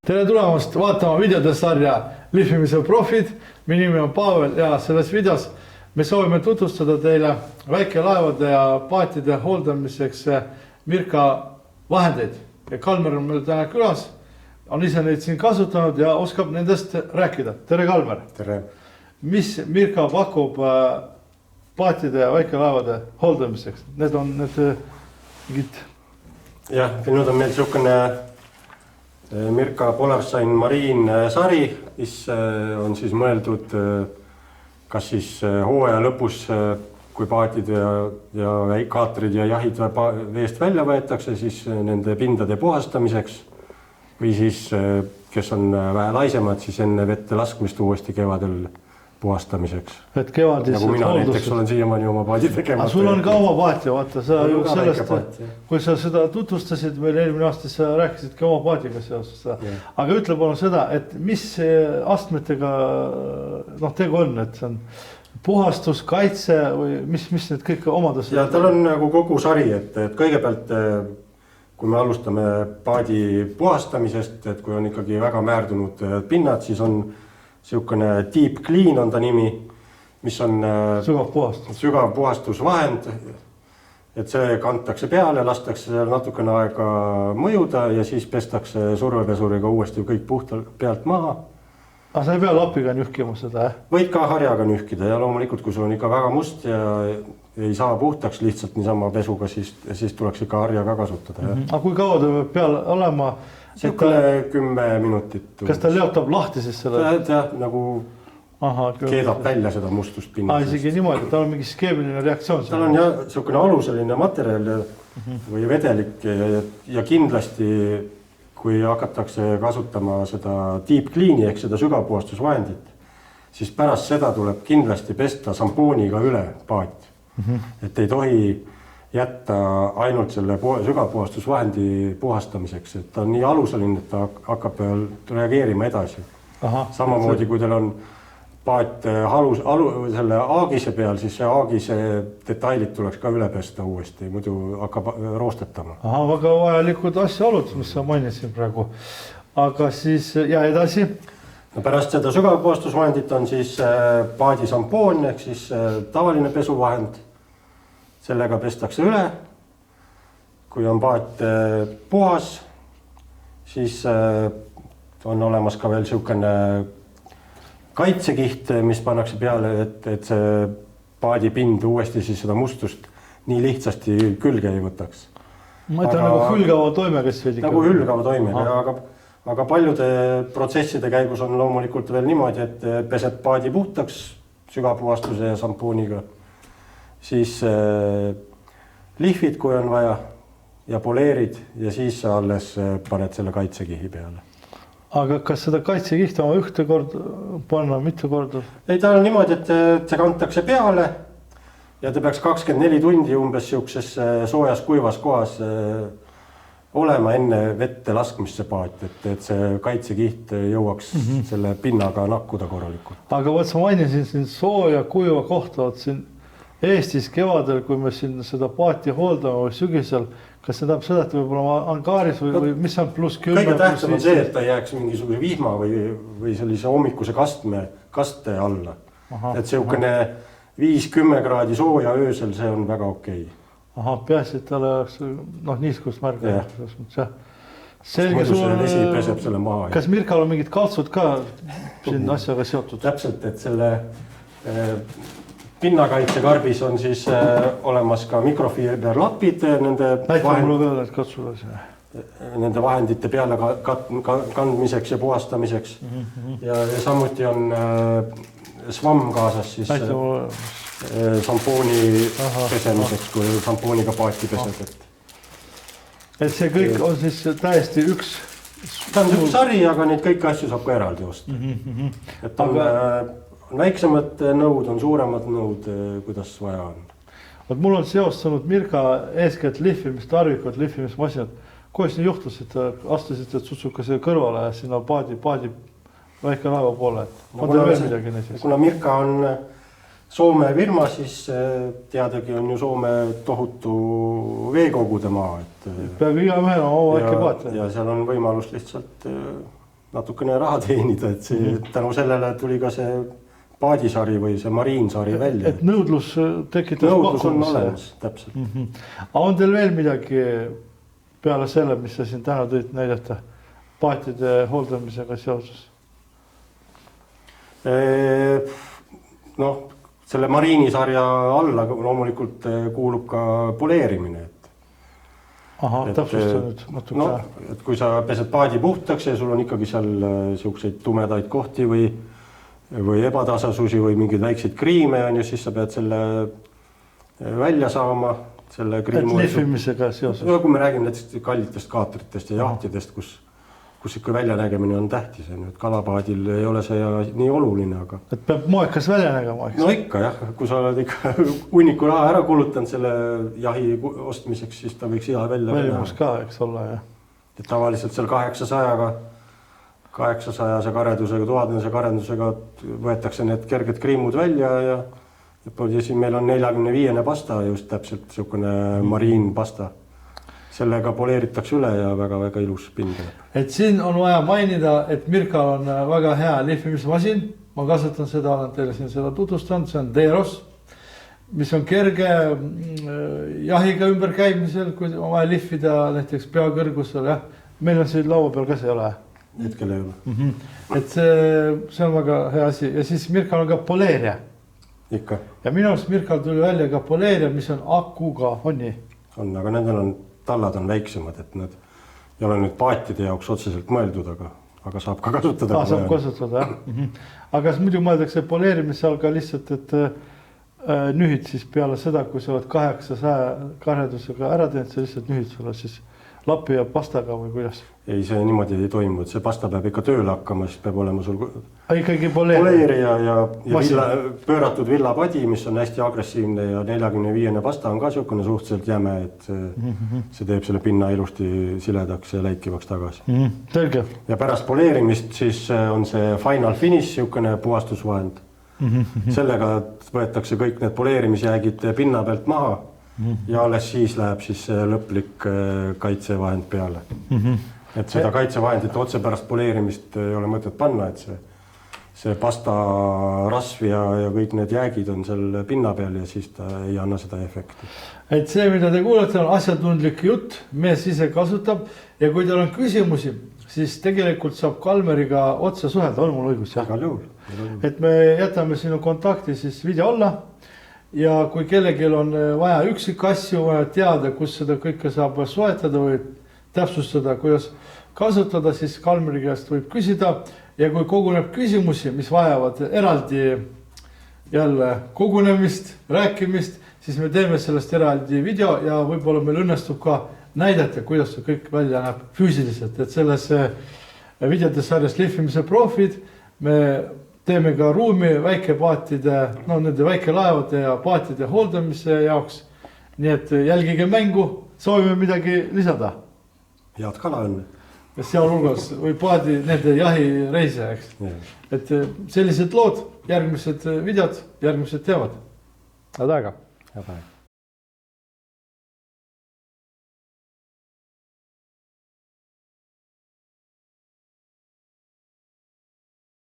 Tere tulemast vaatama videode sarja Lihvimise profid. Minu nimi on Pavel ja selles videos me soovime tutvustada teile väikelaevade ja paatide hooldamiseks Mirka vahendeid. Ja Kalmer on meil täna külas, on ise neid siin kasutanud ja oskab nendest rääkida. Tere Kalmer! Tere! Mis Mirka pakub paatide ja väikelaevade hooldamiseks? Need on need mingid... Jah, nüüd on meil niisugune Mirka Polarstine Marine sari, mis on siis mõeldud kas siis hooaja lõpus, kui paatid ja kaatrid ja jahid veest välja võetakse, siis nende pindade puhastamiseks või siis, kes on vähe laisemad, siis enne vette laskmist uuesti kevadel puhastamiseks. Et kevadis nagu mina näiteks olen siiamaani oma paadi tegema. Sul on ka oma paati, vaata, sa ju sellest, kui sa seda tutvustasid meil eelmine aasta, sa rääkisidki oma paadiga seoses seda. Aga ütle palun seda, et mis astmetega tegu on, et see on puhastus, kaitse või mis need kõik omadused? Ja tal on nagu kogu sari, et kõigepealt kui me alustame paadi puhastamisest, et kui on ikkagi väga määrdunud pinnad, siis on niisugune Deep Clean on ta nimi, mis on sügav puhastusvahend, et see kantakse peale, lastakse seal natukene aega mõjuda ja siis pestakse survepesuriga uuesti kõik puhtalt pealt maha. Aga sa ei pea lapiga nühkima seda, Võid ka harjaga nühkida ja loomulikult, kui sul on ikka väga must ja ei saa puhtaks lihtsalt niisama pesuga, siis tuleks ikka harjaga kasutada. Aga kui kaua ta peab peal olema? Niisugune 10 minutit. Kas ta leotab lahti siis selle? Jah, nagu keedab välja seda mustust pinnast. Isegi niimoodi, tal on mingi skeemiline reaktsioon. Tal on jah niisugune aluseline materjal või vedelik ja kindlasti, kui hakatakse kasutama seda Deep Cleani ehk seda sügavpuhastusvahendit, siis pärast seda tuleb kindlasti pesta sampooniga üle paat. Et ei tohi jätta ainult selle sügavpuhastusvahendi puhastamiseks, et ta on nii aluseline, et ta hakkab reageerima edasi. Samamoodi, kui teil on paat selle aagise peal, siis see aagise detailid tuleks ka üle pesta uuesti, muidu hakkab roostetama. Väga vajalikud asjaolud, mis sa mainisid praegu. Aga siis ja edasi? Pärast seda sügavpuhastusvahendit on siis paadi sampoon ehk siis tavaline pesuvahend. Sellega pestakse üle. Kui on paat puhas, siis on olemas ka veel niisugune kaitsekiht, mis pannakse peale, et see paadi pind uuesti siis seda mustust nii lihtsasti külge ei võtaks. Ma ütlen nagu hülgava toimega. Nagu hülgava toimega, aga paljude protsesside käigus on loomulikult veel niimoodi, et pesed paadi puhtaks sügavpuhastuse ja sampooniga. Siis lihvid, kui on vaja, ja poleerid ja siis sa alles paned selle kaitsekihi peale. Aga kas seda kaitsekihta oma ühte kord panna, mitu korda? Ei, ta on niimoodi, et see kantakse peale ja ta peaks 24 tundi umbes siukses soojas kuivas kohas olema enne vette laskmist see paat, et see kaitsekiht jõuaks selle pinnaga nakkuda korralikult. Aga võt sa mainisin siin sooja kuiva kohta, siin Eestis kevadel, kui me siin seda paati hooldame või sügisel, kas see tähendab seda, et võib olla angaaris või mis on pluss 10? Kõige tähtsam on see, et ta jääks mingisuguse vihma või sellise hommikuse kaste alla. Et niisugune 5-10 kraadi sooja öösel, see on väga okei. Peaasi, et talle oleks niiskust märga. Muidu see vesi peseb selle maha. Kas Mirkal on mingid kaltsud ka siin asjaga seotud? Täpselt, et selle pinnakaitsekarbis on siis olemas ka mikrofiiberlapid nende vahendite peale kandmiseks ja puhastamiseks. Ja samuti on svamm kaasas siis sampooni pesemiseks, kui sampooniga paati pesed. Et see kõik on siis täiesti üks... Ta on üks sari, aga neid kõiki asju saab ka eraldi osta. Et on väiksemad nõud, on suuremad nõud, kuidas vaja on. Mul on seostanud Mirka eeskätt lihvimistarvikud, lihvimismasinad. Kuidas nii juhtus, et astusite sutsukase kõrvale ja sinna paadi väike laeva poole? Kuna Mirka on Soome firma, siis teadagi on ju Soome tohutu veekogude maa. Peab iga mehel oma väike paat. Ja seal on võimalus lihtsalt natukene raha teenida, et see tänu sellele tuli ka see paadisari või see mariinsari välja. Et nõudlus tekitas nõudlus on olemas, täpselt. Aga on teil veel midagi peale selle, mis sa siin täna tõid näidata paatide hooldamisega seoses? Noh, selle mariinisarja alla loomulikult kuulub ka poleerimine. Aha, täpsusta nüüd natuke. No, et kui sa pesed paadi puhtaks ja sul on ikkagi seal siukseid tumedaid kohti või ebatasasusi või mingeid väikseid kriime on ja siis sa pead selle välja saama. Selle et lihvimisega seoses. No, kui me räägime näiteks kallitest kaatritest ja jahtidest, kus ikka väljanägemine on tähtis. Et kalapaadil ei ole see nii oluline, aga... Et peab moekas välja nägema, eks? No ikka jah, kui sa oled ikka hunniku raha ära kulutanud selle jahi ostmiseks, siis ta võiks hea välja välimus ka, eks olla, jah. Et tavaliselt seal 800 karedusega, 1000 karedusega võetakse need kerged kriimud välja ja siin meil on 45 pasta, just täpselt niisugune mariin pasta. Sellega poleeritakse üle ja väga-väga ilus pind. Et siin on vaja mainida, et Mirkal on väga hea lihvimismasin. Ma kasutan seda, olen teile siin seda tutvustanud, see on Deros, mis on kerge jahiga ümber käimisel, kui on vaja lihvida näiteks peakõrgusel. Ja. Meil on siin laua peal ka see ei ole. Hetkel ei ole. Et see on väga hea asi. Ja siis Mirkal on ka poleeria. Ikka. Ja minu arust Mirkal tuli välja ka poleeria, mis on akuga, on nii? On, aga nendel on tallad on väiksemad, et nad ei ole nüüd paatide jaoks otseselt mõeldud, aga saab ka kasutada. Saab kasutada, jah. Aga muidu mõeldakse poleerimise all ka lihtsalt, et nühid siis peale seda, kui sa oled 800 karedusega ära teinud, sa lihtsalt nühid sulle siis lapi ja pastaga või kuidas? Ei, see niimoodi ei toimu, et see pasta peab ikka tööle hakkama, siis peab olema sul poleerija ja pööratud villapadi, mis on hästi agressiivne ja 45 pasta on ka niisugune suhteliselt jäme, et see teeb selle pinna ilusti siledaks ja läikivaks tagasi. Selge. Ja pärast poleerimist siis on see final finish, niisugune puhastusvahend. Sellega võetakse kõik need poleerimisjäägid pinna pealt maha ja alles siis läheb siis lõplik kaitsevahend peale. Et seda kaitsevahendit otse pärast poleerimist ei ole mõtet panna, et see pasta rasv ja kõik need jäägid on seal pinna peal ja siis ta ei anna seda efekti. Et see, mida te kuulete, on asjatundlik jutt, mees ise kasutab ja kui teil on küsimusi, siis tegelikult saab Kalmeriga otse suhelda, on mul õigus? Igal juhul. Et me jätame sinu kontakti siis video alla ja kui kellelgi on vaja üksik asju vaja teada, kus seda kõike saab soetada või täpsustada, kuidas kasutada, siis Kalmeri käest võib küsida ja kui koguneb küsimusi, mis vajavad eraldi jälle kogunemist, rääkimist, siis me teeme sellest eraldi video ja võib-olla meil õnnestub ka näidata, kuidas see kõik välja näeb füüsiliselt, et selles videote sarjas lihvimise profid me teeme ka ruumi väikepaatide, no nende väikelaevade ja paatide hooldamise jaoks. Nii et jälgige mängu, soovime midagi lisada. Head kala õnne. Ja sealhulgas või paadi nende jahireise, eks. Et sellised lood, järgmised videod, järgmised teevad. Head aega. Head aega.